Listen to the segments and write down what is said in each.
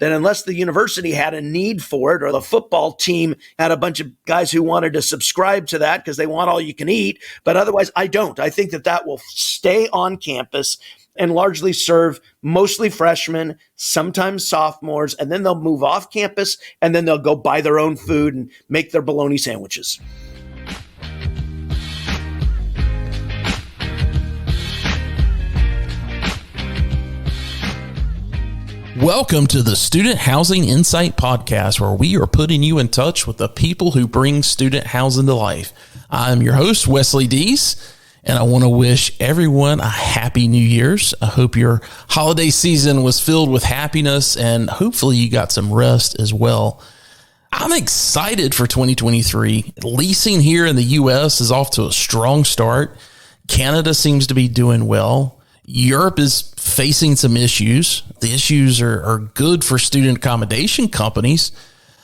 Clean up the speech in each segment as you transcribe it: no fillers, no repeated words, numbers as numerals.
then unless the university had a need for it or the football team had a bunch of guys who wanted to subscribe to that because they want all you can eat, but otherwise I don't. I think that will stay on campus and largely serve mostly freshmen, sometimes sophomores, and then they'll move off campus and then they'll go buy their own food and make their bologna sandwiches. Welcome to the Student Housing Insight Podcast, where we are putting you in touch with the people who bring student housing to life. I'm your host, Wesley Dees, and I want to wish everyone a happy New Year's. I hope your holiday season was filled with happiness, and hopefully you got some rest as well. I'm excited for 2023. Leasing here in the U.S. is off to a strong start. Canada seems to be doing well. Europe is facing some issues. The issues are good for student accommodation companies,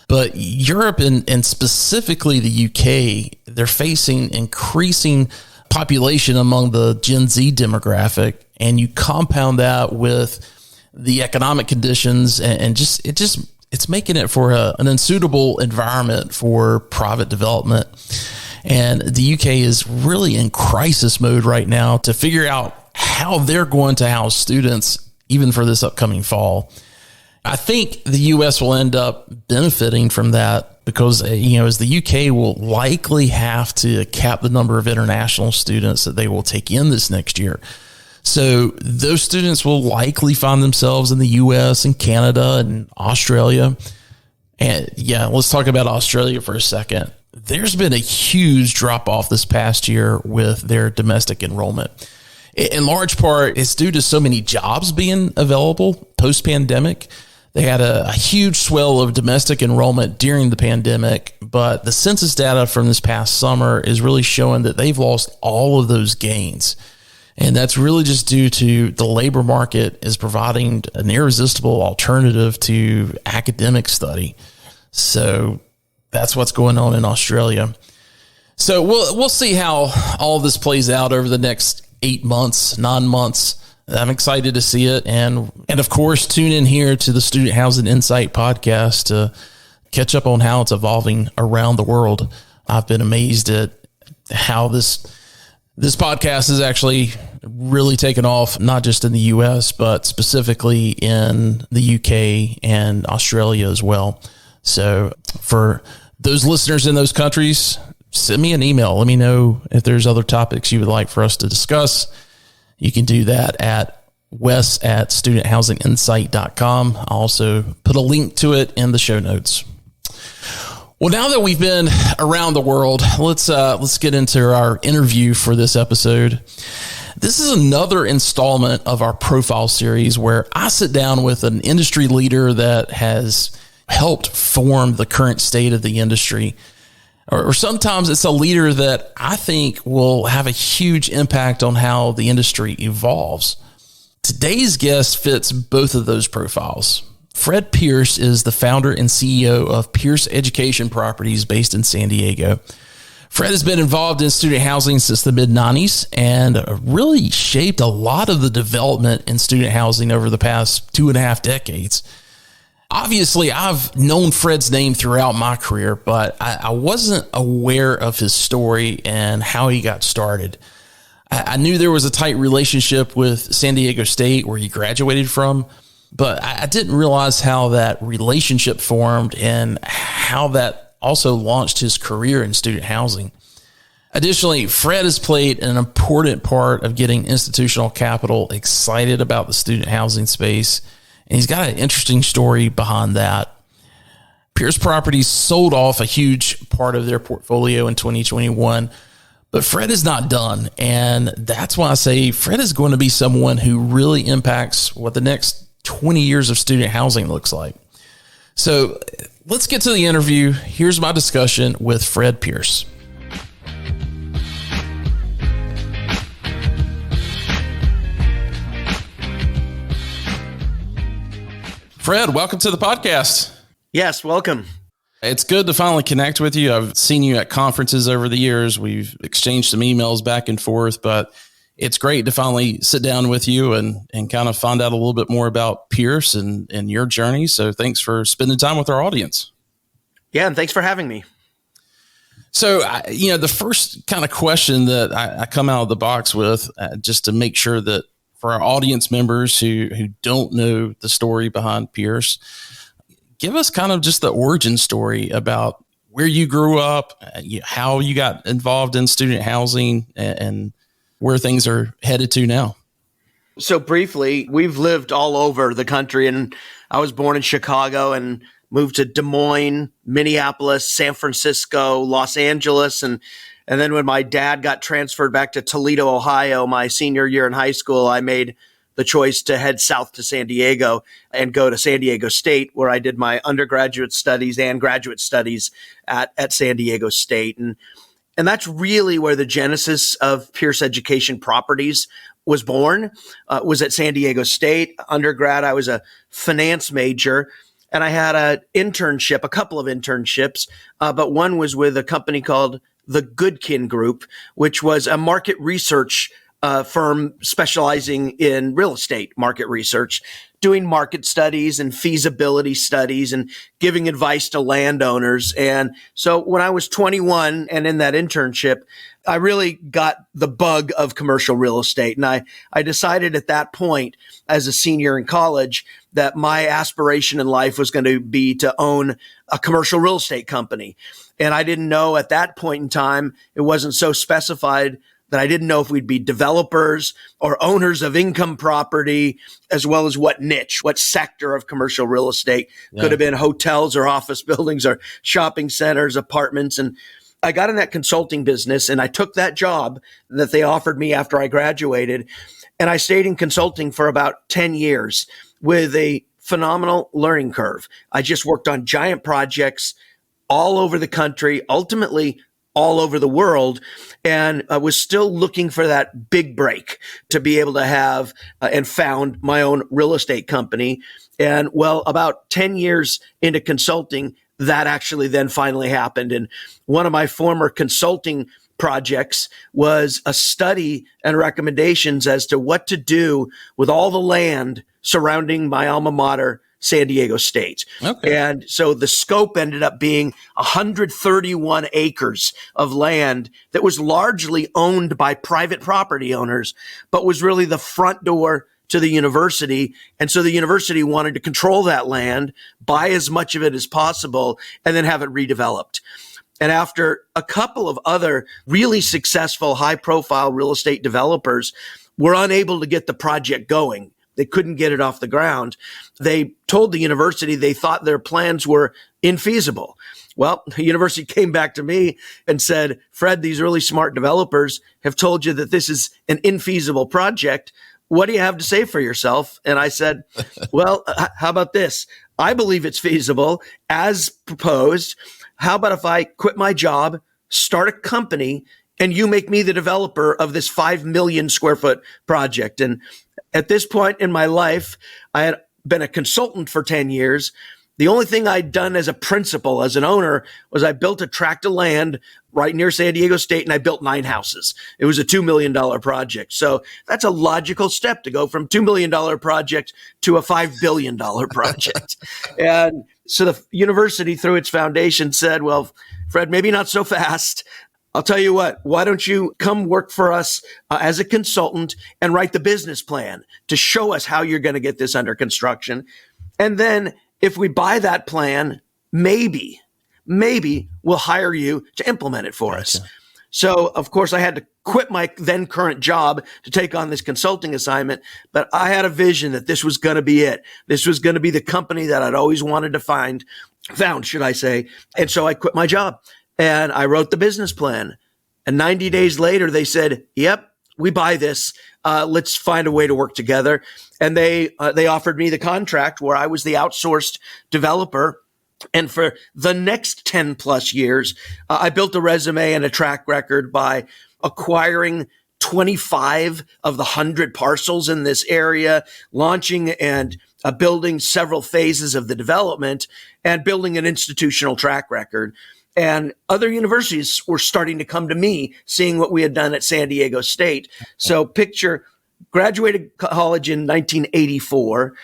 but Europe and specifically the UK, they're facing increasing population among the Gen Z demographic, and you compound that with the economic conditions and it's making it for an unsuitable environment for private development. And the UK is really in crisis mode right now to figure out how they're going to house students, even for this upcoming fall. I think the U.S. will end up benefiting from that because, as the UK will likely have to cap the number of international students that they will take in this next year. So those students will likely find themselves in the U.S. and Canada and Australia. And let's talk about Australia for a second. There's been a huge drop off this past year with their domestic enrollment. In large part, it's due to so many jobs being available post-pandemic. They had a huge swell of domestic enrollment during the pandemic, but the census data from this past summer is really showing that they've lost all of those gains. And that's really just due to the labor market is providing an irresistible alternative to academic study. So that's what's going on in Australia. So we'll see how all this plays out over the next 8 months, 9 months. I'm excited to see it. And of course, tune in here to the Student Housing Insight Podcast to catch up on how it's evolving around the world. I've been amazed at how this podcast is actually really taken off, not just in the US, but specifically in the UK and Australia as well. So for those listeners in those countries, send me an email. Let me know if there's other topics you would like for us to discuss. You can do that at wes@studenthousinginsight.com. I'll also put a link to it in the show notes. Well, now that we've been around the world, let's get into our interview for this episode. This is another installment of our profile series where I sit down with an industry leader that has helped form the current state of the industry. Or sometimes it's a leader that I think will have a huge impact on how the industry evolves. Today's guest fits both of those profiles. Fred Pierce is the founder and CEO of Pierce Education Properties based in San Diego. Fred has been involved in student housing since the mid-90s and really shaped a lot of the development in student housing over the past 2.5 decades. Obviously, I've known Fred's name throughout my career, but I wasn't aware of his story and how he got started. I knew there was a tight relationship with San Diego State, where he graduated from, but I didn't realize how that relationship formed and how that also launched his career in student housing. Additionally, Fred has played an important part of getting institutional capital excited about the student housing space. And he's got an interesting story behind that. Pierce Properties sold off a huge part of their portfolio in 2021, but Fred is not done. And that's why I say Fred is going to be someone who really impacts what the next 20 years of student housing looks like. So let's get to the interview. Here's my discussion with Fred Pierce. Fred, welcome to the podcast. Yes, welcome. It's good to finally connect with you. I've seen you at conferences over the years. We've exchanged some emails back and forth, but It's great to finally sit down with you and kind of find out a little bit more about Pierce and your journey. So thanks for spending time with our audience. Yeah, and thanks for having me. So, the first kind of question that I come out of the box with, just to make sure that for our audience members who don't know the story behind Pierce, give us kind of just the origin story about where you grew up, how you got involved in student housing, and where things are headed to now. So briefly, we've lived all over the country, and I was born in Chicago and moved to Des Moines, Minneapolis, San Francisco, Los Angeles. And then when my dad got transferred back to Toledo, Ohio, my senior year in high school, I made the choice to head south to San Diego and go to San Diego State, where I did my undergraduate studies and graduate studies at San Diego State. And that's really where the genesis of Pierce Education Properties was born, was at San Diego State. Undergrad, I was a finance major, and I had a couple of internships, but one was with a company called the Goodkin Group, which was a market research firm specializing in real estate market research, doing market studies and feasibility studies and giving advice to landowners. And so when I was 21 and in that internship, I really got the bug of commercial real estate. And I decided at that point, as a senior in college, that my aspiration in life was going to be to own a commercial real estate company. And I didn't know at that point in time, it wasn't so specified that I didn't know if we'd be developers or owners of income property, as well as what niche, what sector of commercial real estate. Could have been hotels or office buildings or shopping centers, apartments. And I got in that consulting business, and I took that job that they offered me after I graduated. And I stayed in consulting for about 10 years with a phenomenal learning curve. I just worked on giant projects all over the country, ultimately all over the world. And I was still looking for that big break to be able to have and found my own real estate company. And well, about 10 years into consulting, that actually then finally happened. And one of my former consulting projects was a study and recommendations as to what to do with all the land surrounding my alma mater, San Diego State. Okay. And so the scope ended up being 131 acres of land that was largely owned by private property owners, but was really the front door to the university. And so the university wanted to control that land, buy as much of it as possible, and then have it redeveloped. And after a couple of other really successful high-profile real estate developers were unable to get the project going, they couldn't get it off the ground, they told the university they thought their plans were infeasible. Well, the university came back to me and said, Fred, these really smart developers have told you that this is an infeasible project. What do you have to say for yourself? And I said, well, how about this? I believe it's feasible as proposed. How about if I quit my job, start a company, and you make me the developer of this 5 million square foot project? And at this point in my life, I had been a consultant for 10 years. The only thing I'd done as a principal, as an owner, was I built a tract of land right near San Diego State, and I built 9 houses. It was a $2 million project. So that's a logical step to go from $2 million project to a $5 billion project. And so the university, through its foundation, said, well, Fred, maybe not so fast. I'll tell you what, why don't you come work for us as a consultant and write the business plan to show us how you're going to get this under construction. And then if we buy that plan, maybe we'll hire you to implement it for us. So, of course, I had to quit my then current job to take on this consulting assignment, but I had a vision that this was going to be it. This was going to be the company that I'd always wanted to found, should I say. And so I quit my job and I wrote the business plan. And 90 days later, they said, yep, we buy this. Let's find a way to work together. And they offered me the contract where I was the outsourced developer. And for the next 10 plus years, I built a resume and a track record by acquiring 25 of the 100 parcels in this area, launching and building several phases of the development, and building an institutional track record. And other universities were starting to come to me, seeing what we had done at San Diego State. So picture, graduated college in 1984,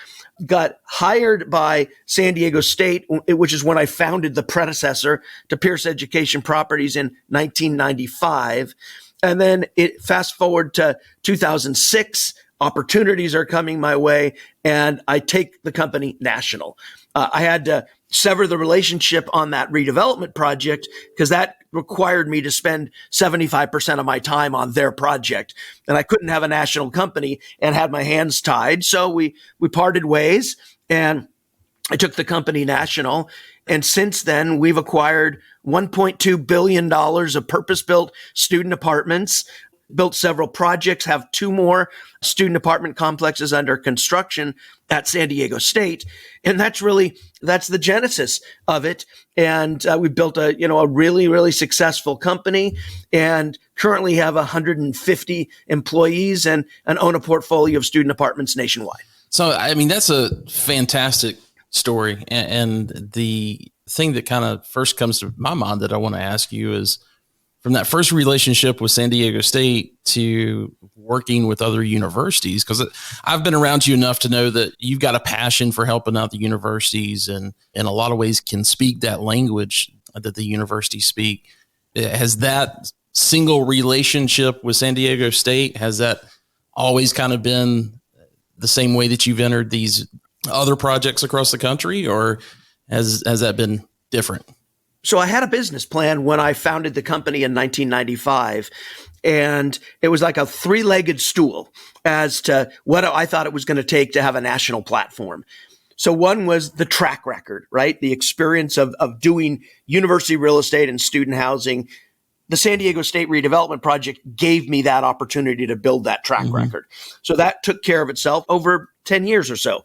got hired by San Diego State, which is when I founded the predecessor to Pierce Education Properties in 1995. And then fast forward to 2006, opportunities are coming my way, and I take the company national. I had to sever the relationship on that redevelopment project because that required me to spend 75% of my time on their project. And I couldn't have a national company and had my hands tied. So we parted ways, and I took the company national. And since then, we've acquired $1.2 billion of purpose-built student apartments, built several projects, have 2 more student apartment complexes under construction at San Diego State. And that's the genesis of it. And we built a really, really successful company, and currently have 150 employees and own a portfolio of student apartments nationwide. So, I mean, that's a fantastic story. And the thing that kind of first comes to my mind that I want to ask you is, from that first relationship with San Diego State to working with other universities, because I've been around you enough to know that you've got a passion for helping out the universities, and in a lot of ways can speak that language that the universities speak. Has that single relationship with San Diego State, has that always kind of been the same way that you've entered these other projects across the country, or has that been different? So I had a business plan when I founded the company in 1995, and it was like a 3-legged stool as to what I thought it was going to take to have a national platform. So one was the track record, right? The experience of doing university real estate and student housing. The San Diego State redevelopment project gave me that opportunity to build that track record. So that took care of itself over 10 years or so.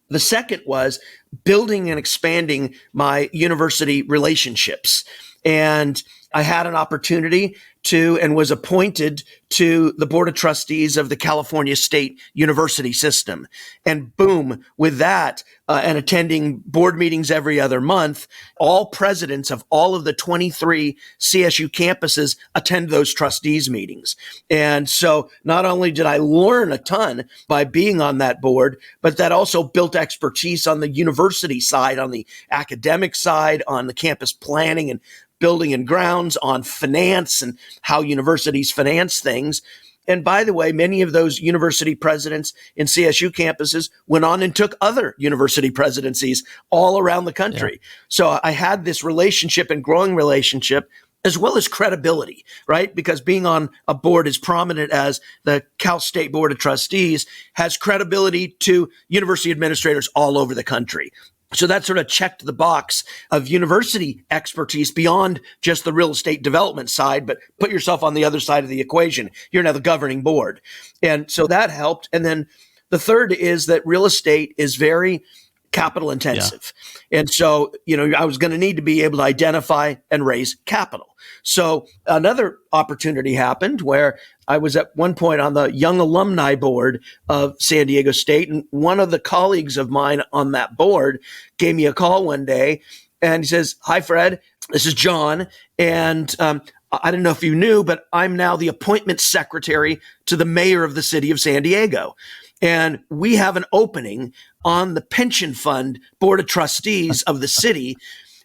The second was building and expanding my university relationships. And I had an opportunity to, and was appointed to, the Board of Trustees of the California State University System. And boom, with that, and attending board meetings every other month, all presidents of all of the 23 CSU campuses attend those trustees meetings. And so not only did I learn a ton by being on that board, but that also built expertise on the university side, on the academic side, on the campus planning and building and grounds, on finance and how universities finance things. And by the way, many of those university presidents in CSU campuses went on and took other university presidencies all around the country. Yeah. So I had this relationship and growing relationship, as well as credibility, right? Because being on a board as prominent as the Cal State Board of Trustees has credibility to university administrators all over the country. So that sort of checked the box of university expertise beyond just the real estate development side, but put yourself on the other side of the equation. You're now the governing board. And so that helped. And then the third is that real estate is very capital intensive. Yeah. And so, I was going to need to be able to identify and raise capital. So another opportunity happened where I was at one point on the young alumni board of San Diego State. And one of the colleagues of mine on that board gave me a call one day, and he says, "Hi, Fred, this is John. And I don't know if you knew, but I'm now the appointment secretary to the mayor of the city of San Diego. And we have an opening on the pension fund board of trustees of the city.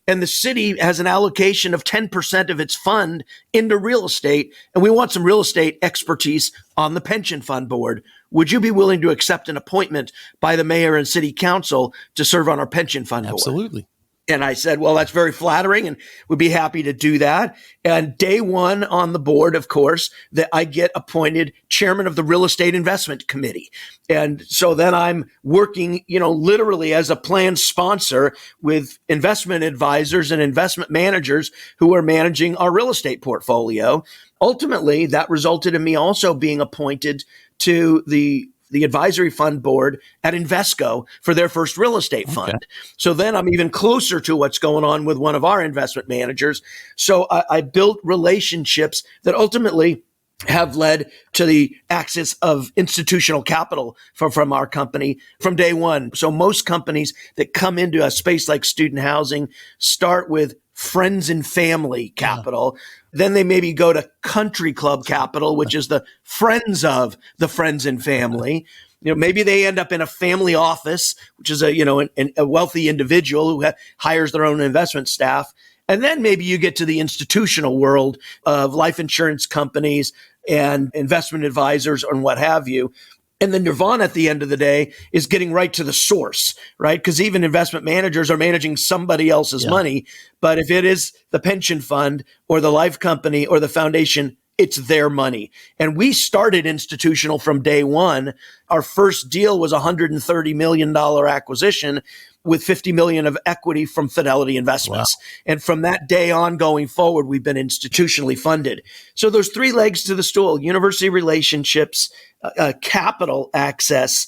And the city has an allocation of 10% of its fund into real estate. And we want some real estate expertise on the pension fund board. Would you be willing to accept an appointment by the mayor and city council to serve on our pension fund board?" Absolutely. And I said, well, that's very flattering and would be happy to do that. And day one on the board, of course, that I get appointed chairman of the real estate investment committee. And so then I'm working, literally as a plan sponsor with investment advisors and investment managers who are managing our real estate portfolio. Ultimately, that resulted in me also being appointed to the advisory fund board at Invesco for their first real estate fund. Okay. So then I'm even closer to what's going on with one of our investment managers. So I built relationships that ultimately have led to the access of institutional capital from our company from day one. So most companies that come into a space like student housing start with friends and family capital. Then they maybe go to country club capital, which is the friends of the friends and family. Maybe they end up in a family office, which is a wealthy individual who hires their own investment staff. And then maybe you get to the institutional world of life insurance companies and investment advisors and what have you. And the nirvana at the end of the day is getting right to the source, right? Because even investment managers are managing somebody else's money. But if it is the pension fund or the life company or the foundation, it's their money. And we started institutional from day one. Our first deal was a $130 million acquisition with $50 million of equity from Fidelity Investments. Wow. And from that day on going forward, we've been institutionally funded. So those three legs to the stool: university relationships, capital access,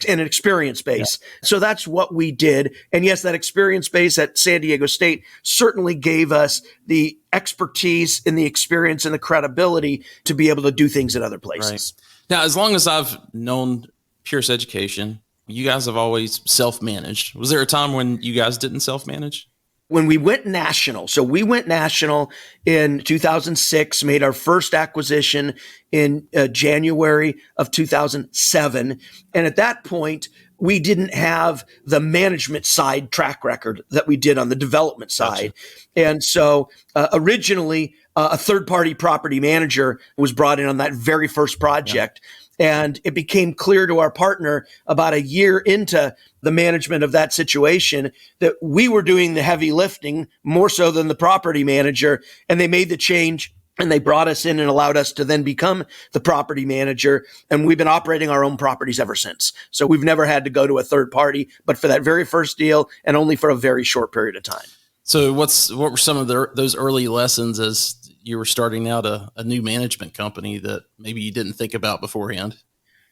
and an experience base. So that's what we did. And yes, that experience base at San Diego State certainly gave us the expertise and the experience and the credibility to be able to do things in other places. Right. Now, as long as I've known Pierce Education, you guys have always self-managed. Was there a time when you guys didn't self-manage? When we went national, so we went national in 2006, made our first acquisition in January of 2007. And at that point, we didn't have the management side track record that we did on the development side. Gotcha. And so originally, a third-party property manager was brought in on that very first project. Yeah. And it became clear to our partner about a year into the management of that situation that we were doing the heavy lifting more so than the property manager. And they made the change and they brought us in and allowed us to then become the property manager. And we've been operating our own properties ever since. So we've never had to go to a third party, but for that very first deal and only for a very short period of time. So what were some of those early lessons as you were starting out a new management company that maybe you didn't think about beforehand?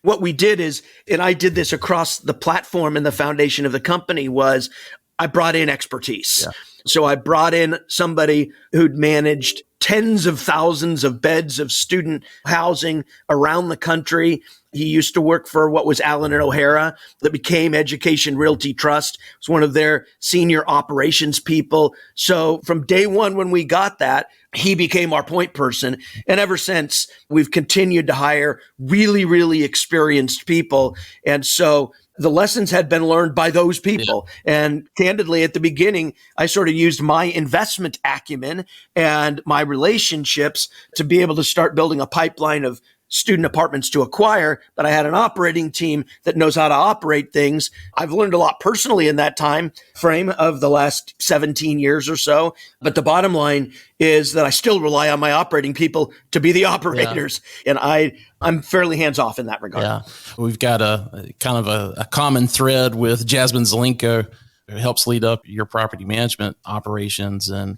What we did is, and I did this across the platform and the foundation of the company, was I brought in expertise. Yeah. So I brought in somebody who'd managed tens of thousands of beds of student housing around the country. He used to work for what was Allen & O'Hara that became Education Realty Trust. He was one of their senior operations people. So from day one, when we got that, he became our point person. And ever since, we've continued to hire really, really experienced people. And so the lessons had been learned by those people. Yeah. And candidly, at the beginning, I sort of used my investment acumen and my relationships to be able to start building a pipeline of student apartments to acquire, but I had an operating team that knows how to operate things. I've learned a lot personally in that time frame of the last 17 years or so. But the bottom line is that I still rely on my operating people to be the operators. Yeah. And I'm fairly hands off in that regard. Yeah. We've got a kind of a common thread with Jasmine Zelenko, who helps lead up your property management operations, and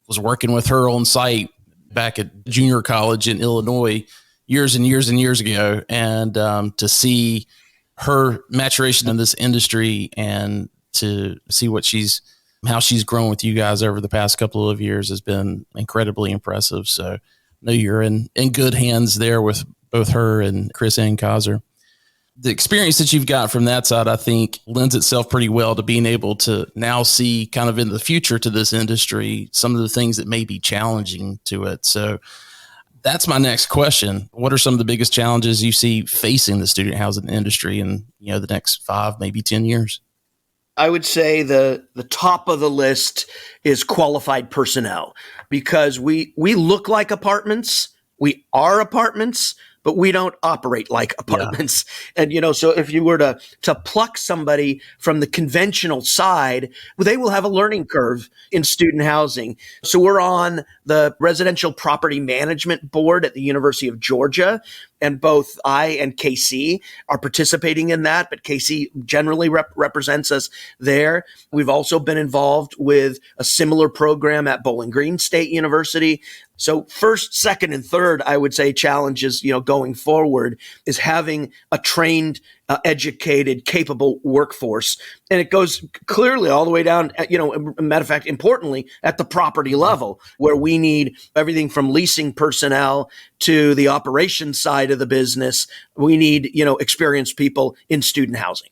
was working with her on site back at junior college in Illinois years and years and years ago. And to see her maturation in this industry and to see how she's grown with you guys over the past couple of years has been incredibly impressive. So I know you're in good hands there with both her and Chris Ancazer. The experience that you've got from that side, I think, lends itself pretty well to being able to now see kind of in the future to this industry, some of the things that may be challenging to it. So that's my next question. What are some of the biggest challenges you see facing the student housing industry in, the next 5, maybe 10 years? I would say the top of the list is qualified personnel, because we look like apartments. We are apartments, but we don't operate like apartments. Yeah. And, so if you were to pluck somebody from the conventional side, they will have a learning curve in student housing. So we're on the Residential Property Management Board at the University of Georgia. And both I and KC are participating in that, but KC generally represents us there. We've also been involved with a similar program at Bowling Green State University. So first, second, and third, I would say challenges, going forward is having a trained, educated, capable workforce. And it goes clearly all the way down, matter of fact, importantly, at the property level, where we need everything from leasing personnel to the operations side of the business. We need, experienced people in student housing.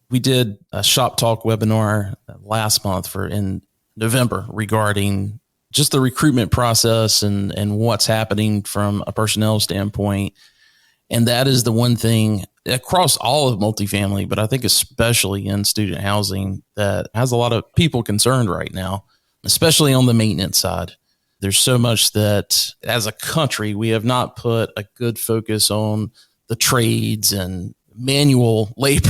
We did a shop talk webinar last month in November regarding just the recruitment process and what's happening from a personnel standpoint. And that is the one thing across all of multifamily, but I think especially in student housing, that has a lot of people concerned right now, especially on the maintenance side. There's so much that as a country, we have not put a good focus on the trades and manual labor.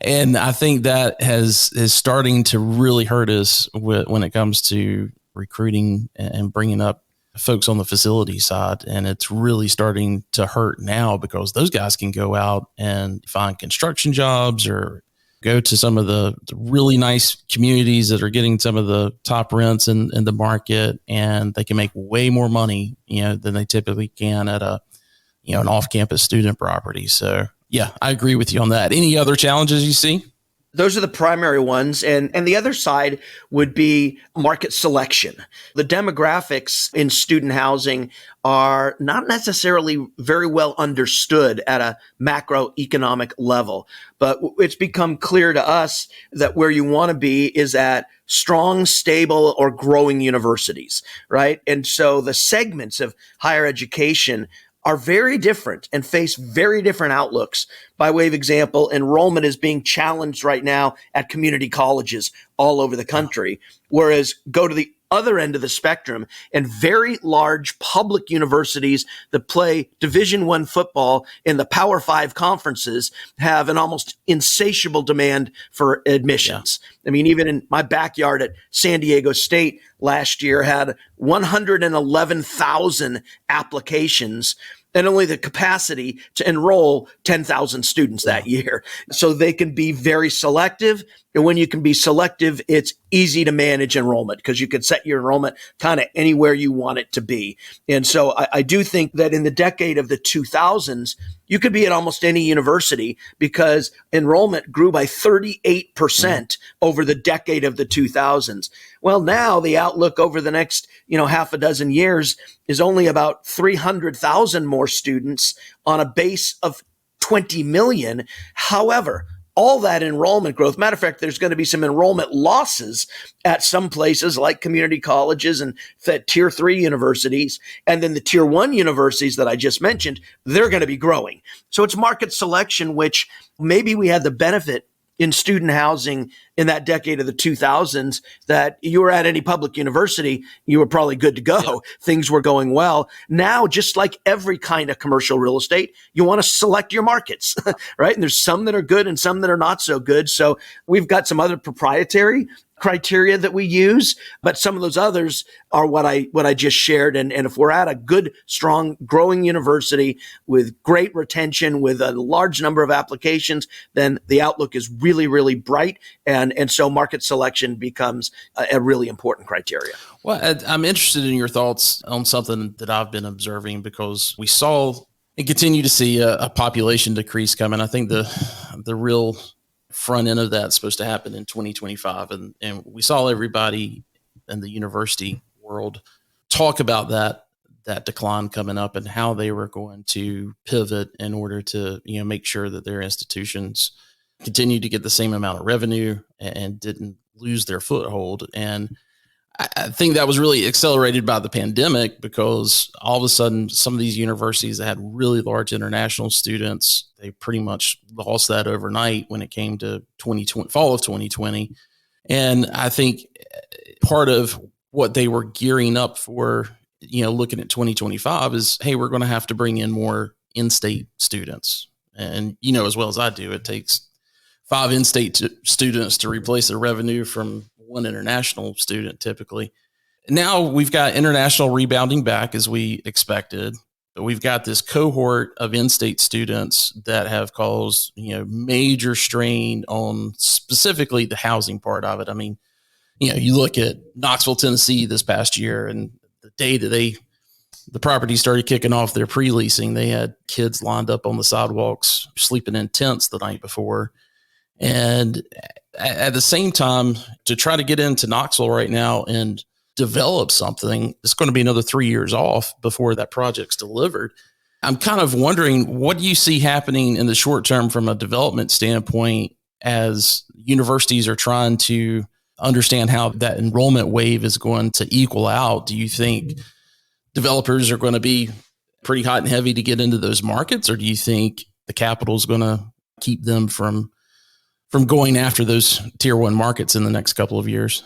and I think that is starting to really hurt us when it comes to recruiting and bringing up folks on the facility side. And it's really starting to hurt now because those guys can go out and find construction jobs or go to some of the really nice communities that are getting some of the top rents in the market, and they can make way more money, than they typically can at an off-campus student property. So yeah, I agree with you on that. Any other challenges you see? Those are the primary ones. And the other side would be market selection. The demographics in student housing are not necessarily very well understood at a macroeconomic level, but it's become clear to us that where you want to be is at strong, stable, or growing universities, right? And so the segments of higher education are very different and face very different outlooks. By way of example, enrollment is being challenged right now at community colleges all over the country, whereas go to the other end of the spectrum and very large public universities that play Division I football in the Power Five conferences have an almost insatiable demand for admissions. Yeah. I mean, even in my backyard at San Diego State last year had 111,000 applications and only the capacity to enroll 10,000 students that year. So they can be very selective. And when you can be selective, it's easy to manage enrollment because you can set your enrollment kind of anywhere you want it to be. And so I do think that in the decade of the 2000s, you could be at almost any university because enrollment grew by 38% over the decade of the 2000s. Well, now the outlook over the next, half a dozen years is only about 300,000 more students on a base of 20 million. However, all that enrollment growth, matter of fact, there's going to be some enrollment losses at some places like community colleges and tier 3 universities. And then the tier 1 universities that I just mentioned, they're going to be growing. So it's market selection, which maybe we had the benefit in student housing in that decade of the 2000s that you were at any public university, you were probably good to go. Yeah. Things were going well. Now, just like every kind of commercial real estate, you want to select your markets, right? And there's some that are good and some that are not so good. So we've got some other proprietary criteria that we use, but some of those others are what I just shared. And if we're at a good, strong, growing university with great retention, with a large number of applications, then the outlook is really, really bright. And so market selection becomes a really important criteria. Well, I'm interested in your thoughts on something that I've been observing because we saw and continue to see a population decrease coming. I think the real front end of that's supposed to happen in 2025. And we saw everybody in the university world talk about that decline coming up and how they were going to pivot in order to, make sure that their institutions continued to get the same amount of revenue and didn't lose their foothold. And I think that was really accelerated by the pandemic because all of a sudden, some of these universities that had really large international students, they pretty much lost that overnight when it came to fall of 2020. And I think part of what they were gearing up for, looking at 2025 is, hey, we're going to have to bring in more in-state students. And, as well as I do, it takes 5 in-state students to replace the revenue from one international student typically. Now we've got international rebounding back as we expected, but we've got this cohort of in-state students that have caused, major strain on specifically the housing part of it. I mean, you look at Knoxville, Tennessee this past year, and the day that the property started kicking off their pre-leasing, they had kids lined up on the sidewalks, sleeping in tents the night before. And at the same time, to try to get into Knoxville right now and develop something, it's going to be another 3 years off before that project's delivered. I'm kind of wondering, what do you see happening in the short term from a development standpoint as universities are trying to understand how that enrollment wave is going to equal out, do you think developers are going to be pretty hot and heavy to get into those markets, or do you think the capital is going to keep them from going after those tier one markets in the next couple of years?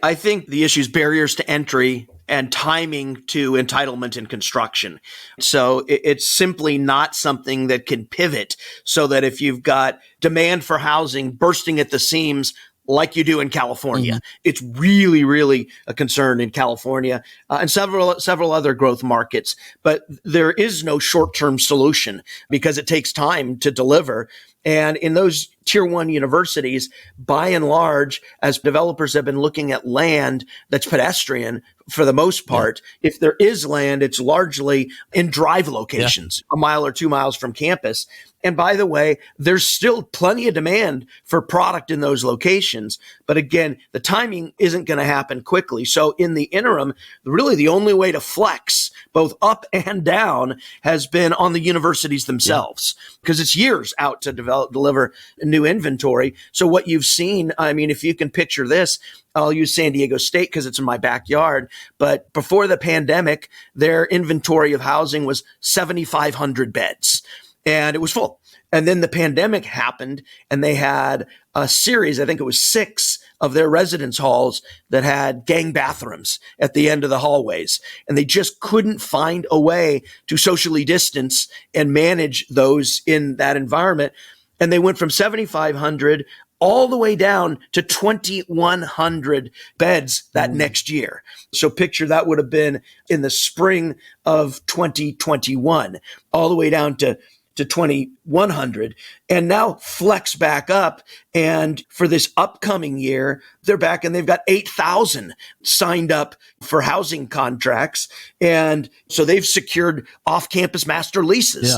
I think the issue is barriers to entry and timing to entitlement and construction. So it's simply not something that can pivot so that if you've got demand for housing bursting at the seams, like you do in California. It's really, really a concern in California and several other growth markets. But there is no short-term solution because it takes time to deliver. And in those tier one universities, by and large, as developers have been looking at land that's pedestrian for the most part, if there is land, it's largely in drive locations, a mile or 2 miles from campus. And by the way, there's still plenty of demand for product in those locations. But again, the timing isn't going to happen quickly. So in the interim, really the only way to flex both up and down has been on the universities themselves because it's years out to deliver new inventory. So what you've seen, I mean, if you can picture this, I'll use San Diego State because it's in my backyard. But before the pandemic, their inventory of housing was 7,500 beds. And it was full. And then the pandemic happened and they had a series, I think it was 6 of their residence halls that had gang bathrooms at the end of the hallways. And they just couldn't find a way to socially distance and manage those in that environment. And they went from 7,500 all the way down to 2,100 beds that next year. So picture that would have been in the spring of 2021, all the way down to 2,100 and now flex back up. And for this upcoming year, they're back and they've got 8,000 signed up for housing contracts. And so they've secured off-campus master leases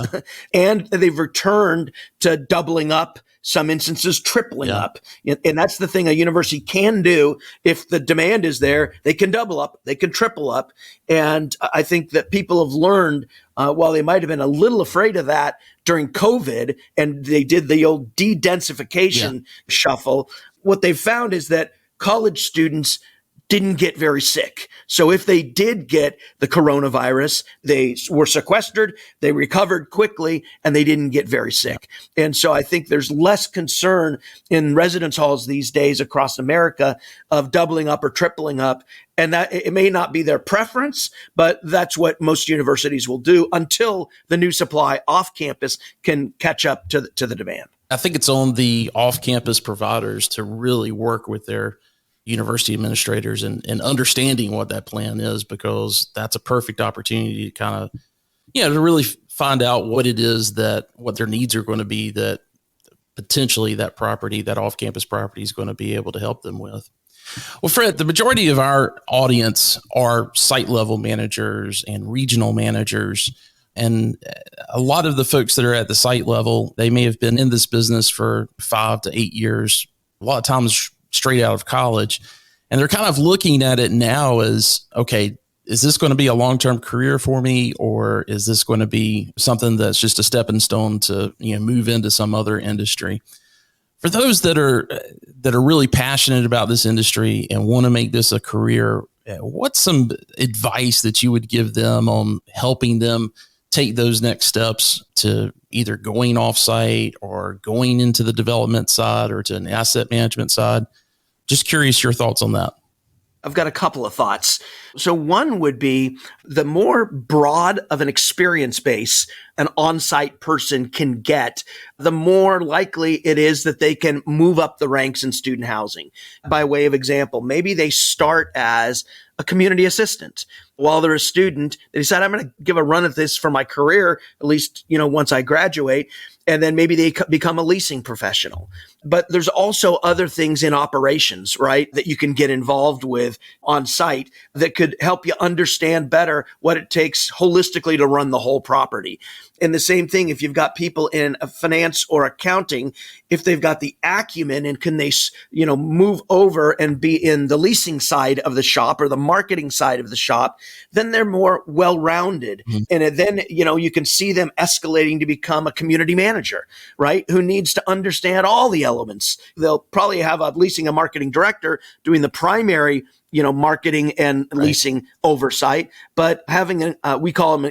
and they've returned to doubling up, some instances tripling up. And that's the thing a university can do. If the demand is there, they can double up, they can triple up. And I think that people have learned, while they might have been a little afraid of that during COVID, and they did the old de-densification shuffle, what they've found is that college students didn't get very sick. So if they did get the coronavirus, they were sequestered, they recovered quickly, and they didn't get very sick. And so I think there's less concern in residence halls these days across America of doubling up or tripling up. And that it may not be their preference, but that's what most universities will do until the new supply off campus can catch up to the demand. I think it's on the off-campus providers to really work with their university administrators and understanding what that plan is, because that's a perfect opportunity to kind of, to really find out what it is what their needs are going to be that potentially that off-campus property is going to be able to help them with. Well, Fred, the majority of our audience are site level managers and regional managers. And a lot of the folks that are at the site level, they may have been in this business for 5 to 8 years, a lot of times straight out of college. And they're kind of looking at it now as, okay, is this going to be a long-term career for me? Or is this going to be something that's just a stepping stone to, move into some other industry? For those that are really passionate about this industry and want to make this a career, what's some advice that you would give them on helping them take those next steps to either going offsite or going into the development side or to an asset management side? Just curious your thoughts on that. I've got a couple of thoughts. So one would be the more broad of an experience base an on-site person can get, the more likely it is that they can move up the ranks in student housing. By way of example, maybe they start as a community assistant. While they're a student, they decide, I'm going to give a run at this for my career, at least, once I graduate. And then maybe they become a leasing professional. But there's also other things in operations, right, that you can get involved with on site that could help you understand better what it takes holistically to run the whole property. And the same thing, if you've got people in finance or accounting, if they've got the acumen and can they, move over and be in the leasing side of the shop or the marketing side of the shop, then they're more well-rounded. Mm-hmm. And then, you can see them escalating to become a community manager, right? Who needs to understand all the elements. They'll probably have a leasing and marketing director doing the primary marketing and leasing oversight, but having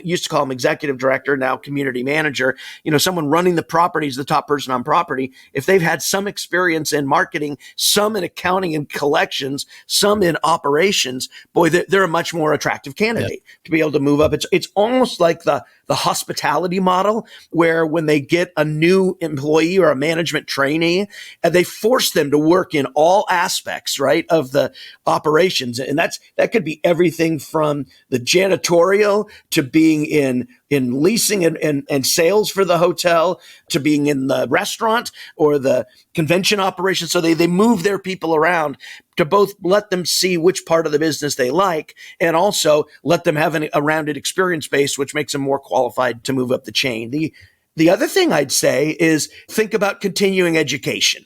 used to call him executive director, now community manager, someone running the property is the top person on property. If they've had some experience in marketing, some in accounting and collections, some in operations, boy, they're a much more attractive candidate to be able to move up. It's almost like the hospitality model, where when they get a new employee or a management trainee, they force them to work in all aspects, right, of the operations. And that could be everything from the janitorial to being in leasing and sales for the hotel, to being in the restaurant or the convention operation. So they move their people around to both let them see which part of the business they like, and also let them have a rounded experience base, which makes them more qualified to move up the chain. The other thing I'd say is think about continuing education.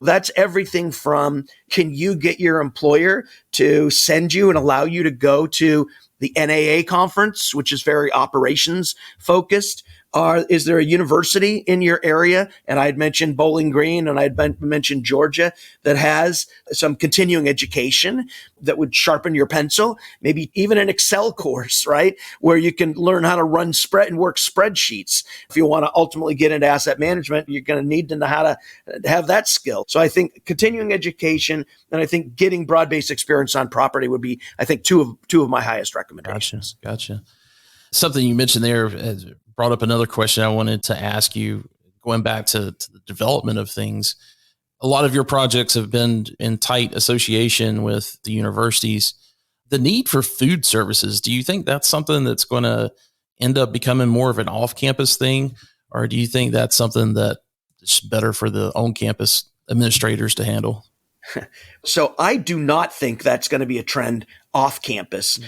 That's everything from, can you get your employer to send you and allow you to go to the NAA conference, which is very operations focused? Is there a university in your area? And I'd mentioned Bowling Green, and I'd mentioned Georgia, that has some continuing education that would sharpen your pencil, maybe even an Excel course, right? Where you can learn how to run and work spreadsheets. If you want to ultimately get into asset management, you're going to need to know how to have that skill. So I think continuing education, and I think getting broad-based experience on property would be, I think, two of my highest recommendations. Gotcha. Something you mentioned there has brought up another question I wanted to ask you, going back to the development of things. A lot of your projects have been in tight association with the universities. The need for food services, do you think that's something that's going to end up becoming more of an off-campus thing? Or do you think that's something that is better for the on-campus administrators to handle? So I do not think that's going to be a trend off campus,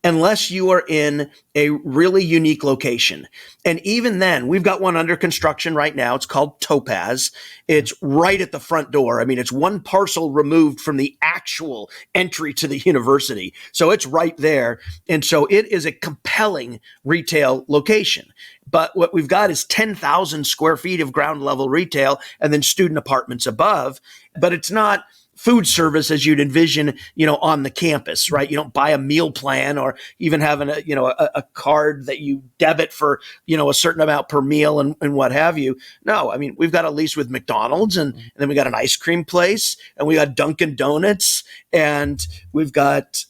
unless you are in a really unique location. And even then, we've got one under construction right now. It's called Topaz. It's right at the front door. I mean, it's one parcel removed from the actual entry to the university. So it's right there. And so it is a compelling retail location. But what we've got is 10,000 square feet of ground level retail and then student apartments above. But it's not food service as you'd envision, on the campus, right? You don't buy a meal plan or even having a card that you debit for, a certain amount per meal and what have you. No, I mean, we've got a lease with McDonald's and then we got an ice cream place and we got Dunkin' Donuts and we've got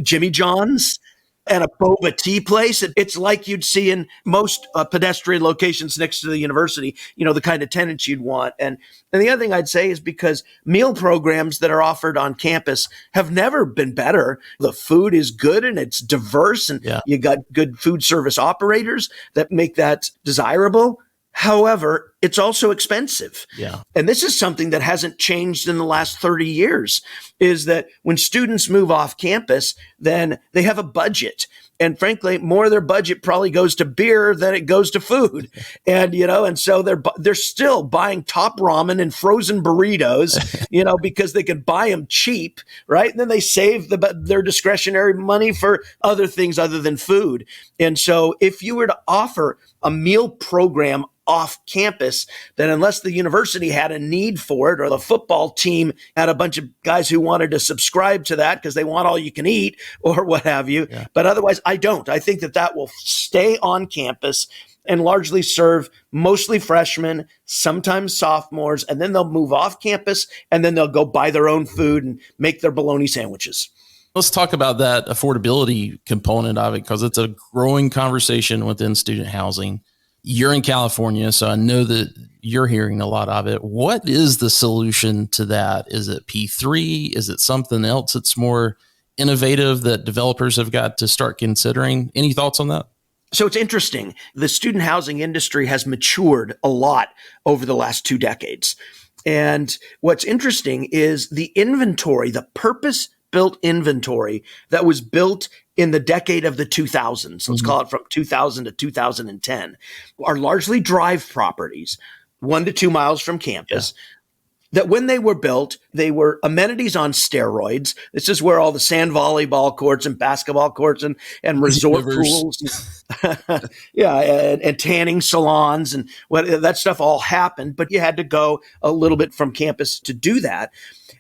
Jimmy John's and a boba tea place. It's like you'd see in most pedestrian locations next to the university, the kind of tenants you'd want. And the other thing I'd say is because meal programs that are offered on campus have never been better. The food is good and it's diverse, and you got good food service operators that make that desirable. However, it's also expensive. Yeah. And this is something that hasn't changed in the last 30 years, is that when students move off campus, then they have a budget. And frankly, more of their budget probably goes to beer than it goes to food. And, and so they're still buying top ramen and frozen burritos, because they can buy them cheap, right? And then they save their discretionary money for other things other than food. And so if you were to offer a meal program off campus, then unless the university had a need for it or the football team had a bunch of guys who wanted to subscribe to that because they want all you can eat or what have you. Yeah. But otherwise, I don't. I think that will stay on campus and largely serve mostly freshmen, sometimes sophomores, and then they'll move off campus and then they'll go buy their own food and make their bologna sandwiches. Let's talk about that affordability component of it, because it's a growing conversation within student housing. You're in California, so I know that you're hearing a lot of it. What is the solution to that? Is it P3? Is it something else that's more innovative that developers have got to start considering? Any thoughts on that? So it's interesting. The student housing industry has matured a lot over the last 2 decades. And what's interesting is the inventory, the purpose-built inventory that was built in the decade of the 2000s, let's call it from 2000 to 2010, are largely drive properties, 1 to 2 miles from campus. that when they were built, they were amenities on steroids. This is where all the sand volleyball courts and basketball courts and resort Rivers. pools, yeah, and tanning salons and what that stuff all happened. But you had to go a little bit from campus to do that.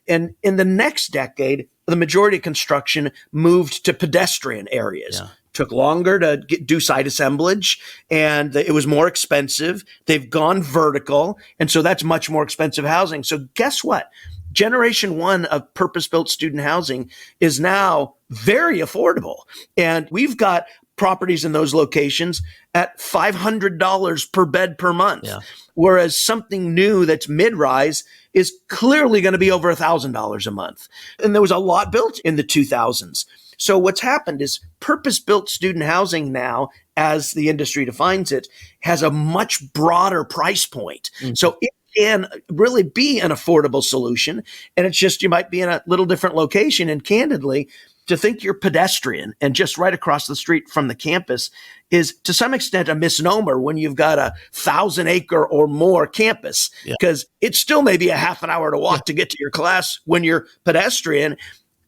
And in the next decade, the majority of construction moved to pedestrian areas. Yeah. Took longer to do site assemblage, and it was more expensive. They've gone vertical, and so that's much more expensive housing. So guess what? Generation one of purpose-built student housing is now very affordable. And we've got properties in those locations at $500 per bed per month. Yeah. Whereas something new that's mid-rise is clearly going to be over $1,000 a month. And there was a lot built in the 2000s. So what's happened is purpose-built student housing now, as the industry defines it, has a much broader price point. So it can really be an affordable solution. And it's just, you might be in a little different location. And candidly, to think you're pedestrian and just right across the street from the campus is to some extent a misnomer when you've got a 1,000-acre or more campus, because it's still maybe a half an hour to walk to get to your class when you're pedestrian.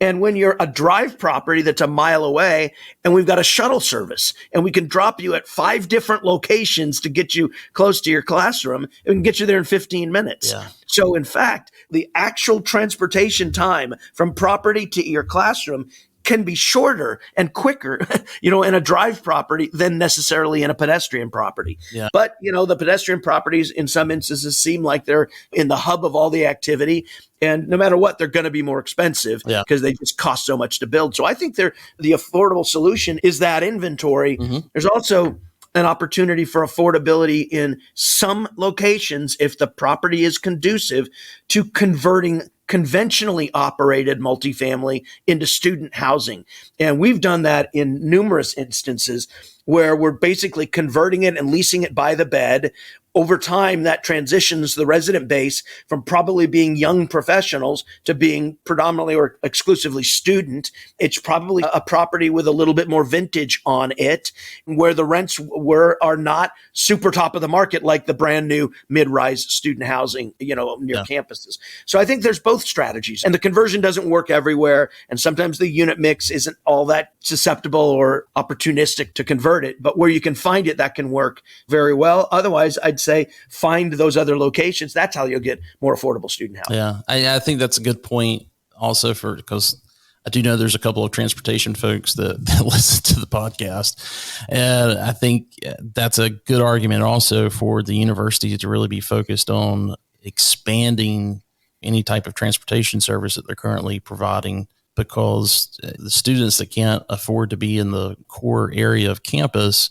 And when you're a drive property that's a mile away and we've got a shuttle service and we can drop you at 5 different locations to get you close to your classroom, and we can get you there in 15 minutes. Yeah. So in fact, the actual transportation time from property to your classroom can be shorter and quicker, in a drive property than necessarily in a pedestrian property. Yeah. But, the pedestrian properties in some instances seem like they're in the hub of all the activity. And no matter what, they're going to be more expensive because they just cost so much to build. So I think the affordable solution is that inventory. There's also an opportunity for affordability in some locations if the property is conducive to converting conventionally operated multifamily into student housing. And we've done that in numerous instances where we're basically converting it and leasing it by the bed. Over time, that transitions the resident base from probably being young professionals to being predominantly or exclusively student. It's probably a property with a little bit more vintage on it, where the rents are not super top of the market like the brand new mid-rise student housing, near campuses. So I think there's both strategies, and the conversion doesn't work everywhere. And sometimes the unit mix isn't all that susceptible or opportunistic to convert it, but where you can find it, that can work very well. Otherwise, I'd say find those other locations. That's how you'll get more affordable student housing. Yeah, I think that's a good point also because I do know there's a couple of transportation folks that listen to the podcast. And I think that's a good argument also for the university to really be focused on expanding any type of transportation service that they're currently providing, because the students that can't afford to be in the core area of campus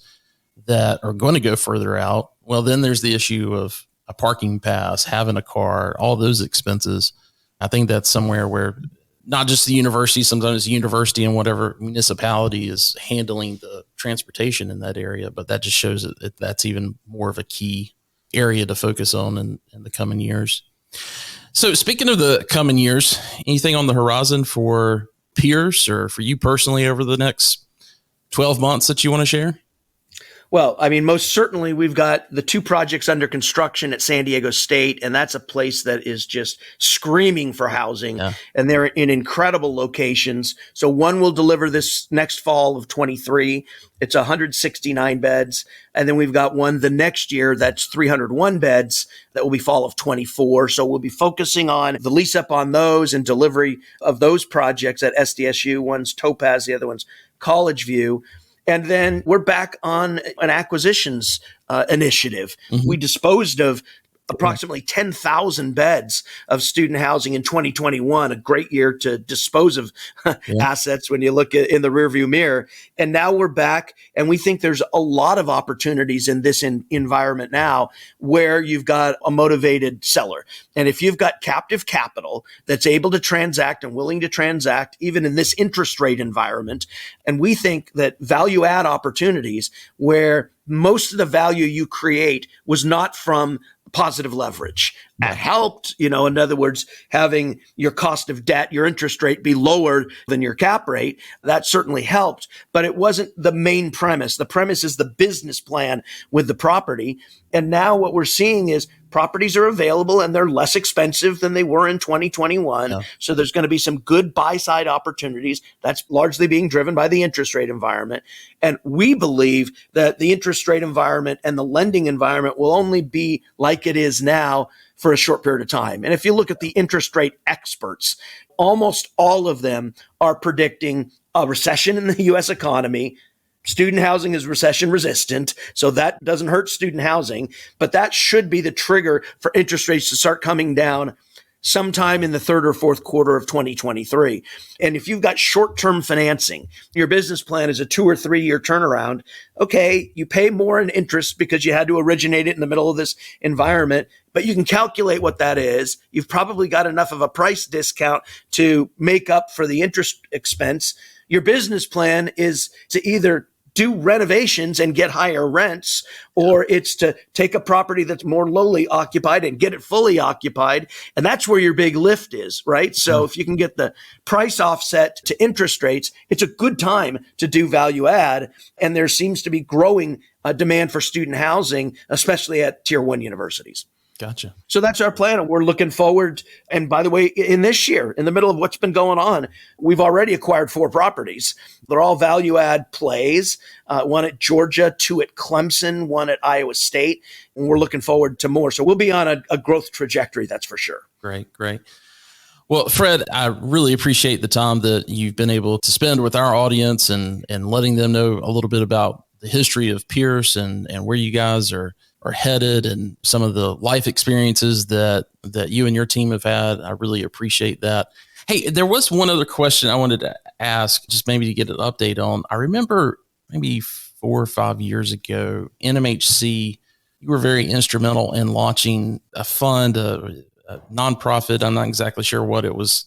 that are going to go further out, well, then there's the issue of a parking pass, having a car, all those expenses. I think that's somewhere where not just the university, sometimes the university and whatever municipality is handling the transportation in that area, but that just shows that that's even more of a key area to focus on in the coming years. So speaking of the coming years, anything on the horizon for Pierce or for you personally over the next 12 months that you want to share? Well, I mean, most certainly we've got the 2 projects under construction at San Diego State, and that's a place that is just screaming for housing, and they're in incredible locations. So one will deliver this next fall of 23. It's 169 beds. And then we've got one the next year that's 301 beds that will be fall of 24. So we'll be focusing on the lease up on those and delivery of those projects at SDSU. One's Topaz, the other one's College View. And then we're back on an acquisitions initiative. We disposed of approximately 10,000 beds of student housing in 2021, a great year to dispose of assets when you look at in the rearview mirror. And now we're back, and we think there's a lot of opportunities in this environment now where you've got a motivated seller. And if you've got captive capital that's able to transact and willing to transact, even in this interest rate environment, and we think that value add opportunities where most of the value you create was not from positive leverage. That helped, in other words, having your cost of debt, your interest rate be lower than your cap rate. That certainly helped, but it wasn't the main premise. The premise is the business plan with the property. And now what we're seeing is properties are available and they're less expensive than they were in 2021. Yeah. So there's going to be some good buy side opportunities. That's largely being driven by the interest rate environment. And we believe that the interest rate environment and the lending environment will only be like it is now for a short period of time. And if you look at the interest rate experts, almost all of them are predicting a recession in the U.S. economy. Student housing is recession resistant, so that doesn't hurt student housing, but that should be the trigger for interest rates to start coming down sometime in the third or fourth quarter of 2023. And if you've got short-term financing, your business plan is a 2 or 3 year turnaround, okay, you pay more in interest because you had to originate it in the middle of this environment, but you can calculate what that is. You've probably got enough of a price discount to make up for the interest expense. Your business plan is to either do renovations and get higher rents, or it's to take a property that's more lowly occupied and get it fully occupied. And that's where your big lift is, right? So if you can get the price offset to interest rates, it's a good time to do value add. And there seems to be growing demand for student housing, especially at tier 1 universities. Gotcha. So that's our plan. And we're looking forward. And by the way, in this year, in the middle of what's been going on, we've already acquired 4 properties. They're all value add plays. One at Georgia, 2 at Clemson, 1 at Iowa State. And we're looking forward to more. So we'll be on a growth trajectory, that's for sure. Great. Well, Fred, I really appreciate the time that you've been able to spend with our audience and letting them know a little bit about the history of Pierce and where you guys are headed and some of the life experiences that you and your team have had. I really appreciate that. Hey, there was one other question I wanted to ask, just maybe to get an update on. I remember maybe 4 or 5 years ago, NMHC, you were very instrumental in launching a fund, a nonprofit. I'm not exactly sure what it was,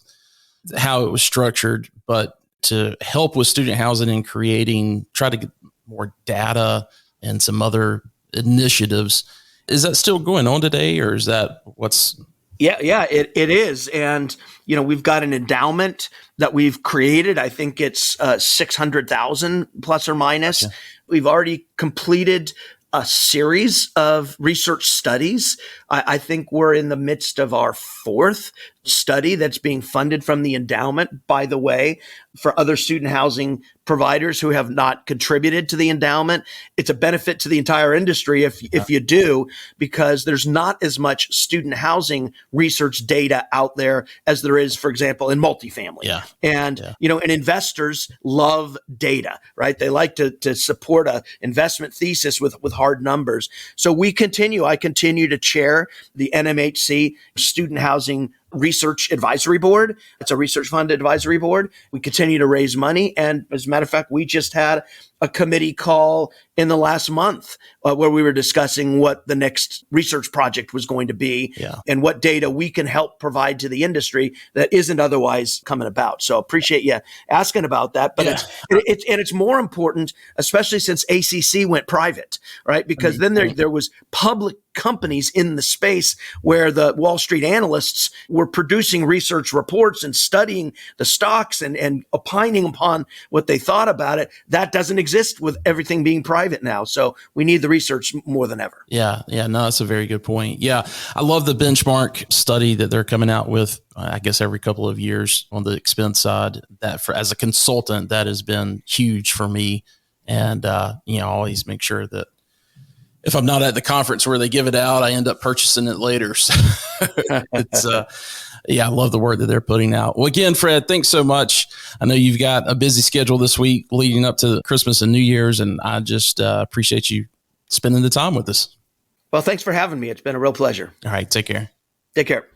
how it was structured, but to help with student housing and try to get more data and some other initiatives. Is that still going on today, or is that what's? Yeah, it is. And, we've got an endowment that we've created. I think it's 600,000 plus or minus. Okay. We've already completed a series of research studies. I think we're in the midst of our 4th study that's being funded from the endowment, by the way, for other student housing providers who have not contributed to the endowment. It's a benefit to the entire industry if you do, because there's not as much student housing research data out there as there is, for example, in multifamily. Yeah. And, and investors love data, right? They like to support a investment thesis with hard numbers. So I continue to chair the NMHC Student Housing Research Advisory Board. It's a research fund advisory board. We continue to raise money. And as a matter of fact, we just had a committee call in the last month where we were discussing what the next research project was going to be and what data we can help provide to the industry that isn't otherwise coming about. So appreciate you asking about that. But it's more important, especially since ACC went private, right? Because then there was public companies in the space where the Wall Street analysts were producing research reports and studying the stocks and opining upon what they thought about it. That doesn't exist with everything being private now. So we need the research more than ever. Yeah. No, that's a very good point. Yeah. I love the benchmark study that they're coming out with, I guess, every couple of years on the expense side. That as a consultant, that has been huge for me. And, I always make sure that if I'm not at the conference where they give it out, I end up purchasing it later. So it's, I love the work that they're putting out. Well, again, Fred, thanks so much. I know you've got a busy schedule this week leading up to Christmas and New Year's, and I just appreciate you spending the time with us. Well, thanks for having me. It's been a real pleasure. All right. Take care. Take care.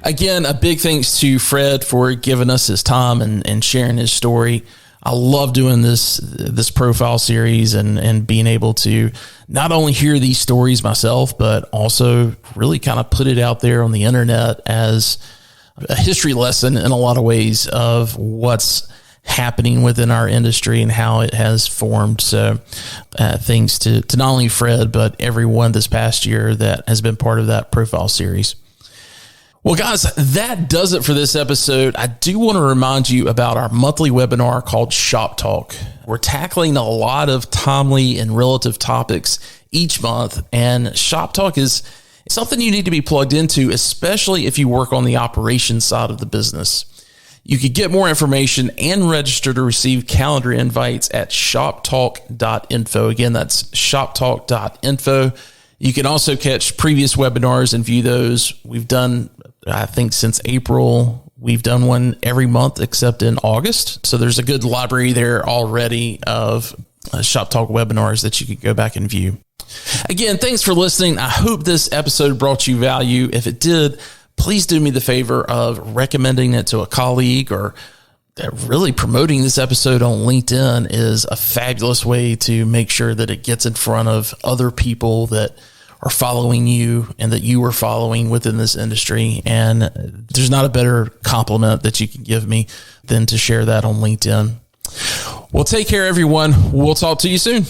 Again, a big thanks to Fred for giving us his time and sharing his story. I love doing this profile series and being able to not only hear these stories myself, but also really kind of put it out there on the internet as a history lesson in a lot of ways of what's happening within our industry and how it has formed. So thanks to not only Fred, but everyone this past year that has been part of that profile series. Well, guys, that does it for this episode. I do want to remind you about our monthly webinar called Shop Talk. We're tackling a lot of timely and relative topics each month, and Shop Talk is something you need to be plugged into, especially if you work on the operations side of the business. You could get more information and register to receive calendar invites at shoptalk.info. Again, that's shoptalk.info. You can also catch previous webinars and view those. We've done, I think, since April, we've done one every month except in August. So there's a good library there already of Shop Talk webinars that you could go back and view. Again, thanks for listening. I hope this episode brought you value. If it did, please do me the favor of recommending it to a colleague, or really promoting this episode on LinkedIn is a fabulous way to make sure that it gets in front of other people that are following you and that you are following within this industry. And there's not a better compliment that you can give me than to share that on LinkedIn. Well, take care, everyone. We'll talk to you soon.